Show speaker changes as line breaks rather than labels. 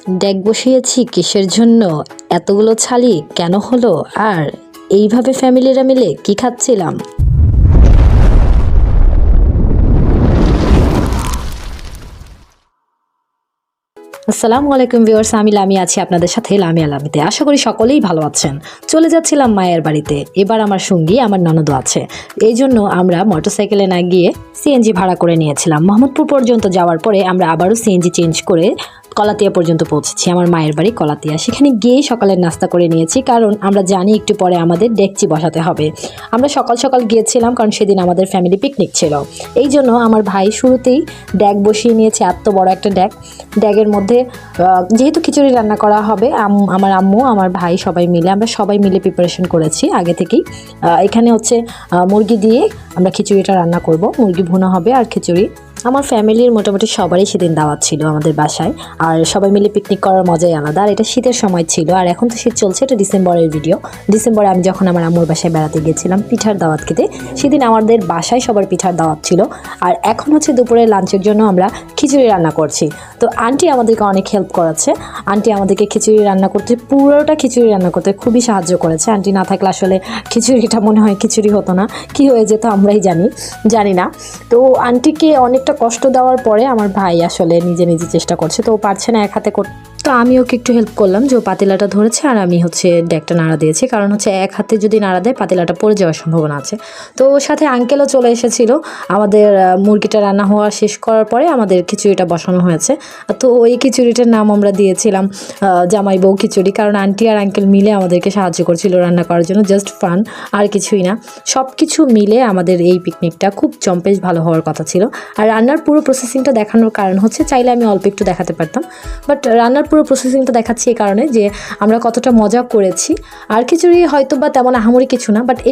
Day বসিয়েছি কিসের জন্য, এতগুলো ছালি কেন হলো, আর এইভাবে ফ্যামিলিরা মিলে কি খাচ্ছিলাম। আসসালামু আলাইকুম ভিউয়ার্স, আমি লামি আছি আপনাদের সাথে লামিয়া লামিতে। আশা করি সকলেই ভালো আছেন। চলে যাচ্ছিলাম মায়ের বাড়িতে। এবার আমার সঙ্গী আমার ননদও আছে, এই জন্য আমরা মোটরসাইকেলে না গিয়ে সিএনজি ভাড়া করে নিয়েছিলাম। মোহাম্মদপুর পর্যন্ত যাওয়ার পরে আমরা আবারও সিএনজি চেঞ্জ করে কলাতিয়া পর্যন্ত পৌঁছেছি, আমার মায়ের বাড়ি কলাতিয়া। সেখানে গিয়ে সকালের নাস্তা করে নিয়েছি, কারণ আমরা জানি একটু পরে আমাদের ডেকচি বসাতে হবে। আমরা সকাল সকাল গিয়েছিলাম কারণ সেদিন আমাদের ফ্যামিলি পিকনিক ছিল। এই জন্য আমার ভাই শুরুতেই ড্যাগ বসিয়ে নিয়েছে, এত বড় একটা ড্যাগের মধ্যে যেহেতু খিচুড়ি রান্না করা হবে, আমার আম্মু আমার ভাই আমরা সবাই মিলে প্রিপারেশন করেছি আগে থেকেই। এখানে হচ্ছে মুরগি দিয়ে আমরা খিচুড়িটা রান্না করব, মুরগি ভুনা হবে আর খিচুড়ি। আমার ফ্যামিলির মোটামুটি সবারই সেদিন দাওয়াত ছিল আমাদের বাসায়, আর সবাই মিলে পিকনিক করার মজাই আলাদা। আর এটা শীতের সময় ছিল, আর এখন তো শীত চলছে, এটা ডিসেম্বরের ভিডিও। ডিসেম্বরে আমি যখন আমার আম্মুর বাসায় বেড়াতে গিয়েছিলাম পিঠার দাওয়াত খেতে, সেদিন আমাদের বাসায় সবার পিঠার দাওয়াত ছিল। আর এখন হচ্ছে দুপুরে লাঞ্চের জন্য আমরা খিচুড়ি রান্না করছি। তো আন্টি আমাদেরকে অনেক হেল্প করেছে, আন্টি আমাদেরকে খিচুড়ি রান্না করতে, পুরোটা খিচুড়ি রান্না করতে খুবই সাহায্য করেছে। আন্টি না থাকলে আসলে খিচুড়িটা মনে হয় খিচুড়ি হতো না, কি হয়ে যেত আমরাই জানি না। তো আন্টিকে অনেকটা কষ্ট দেওয়ার পরে আমার ভাই আসলে নিজে নিজে চেষ্টা করছে, তো ও পারছে না এক হাতে করতে। তো আমি ওকে একটু হেল্প করলাম, যে ও পাতিলাটা ধরেছে আর আমি হচ্ছে ডেকটা নাড়া দিয়েছি, কারণ হচ্ছে এক হাতে যদি নাড়া দেয় পাতিলাটা পড়ে যাওয়ার সম্ভাবনা আছে। তো ওর সাথে আঙ্কেলও চলে এসেছিল। আমাদের মুরগিটা রান্না হওয়া শেষ করার পরে আমাদের খিচুড়িটা বসানো হয়েছে। তো ওই খিচুড়িটার নাম আমরা দিয়েছিলাম জামাই বউ খিচুড়ি, কারণ আন্টি আর আঙ্কেল মিলে আমাদেরকে সাহায্য করছিল রান্না করার জন্য, জাস্ট ফান আর কিছুই না। সব কিছু মিলে আমাদের এই পিকনিকটা খুব জম্পেশ ভালো হওয়ার কথা ছিল। আর রান্নার পুরো প্রসেসিংটা দেখানোর কারণ হচ্ছে, চাইলে আমি অল্প একটু দেখাতে পারতাম, বাট রান্নার পুরো প্রসেসিংটা দেখাচ্ছি এই কারণে যে আমরা কতটা মজা করেছি। আর খিচুড়ি হয়তো বা তেমন আহামরি কিছু না, বাট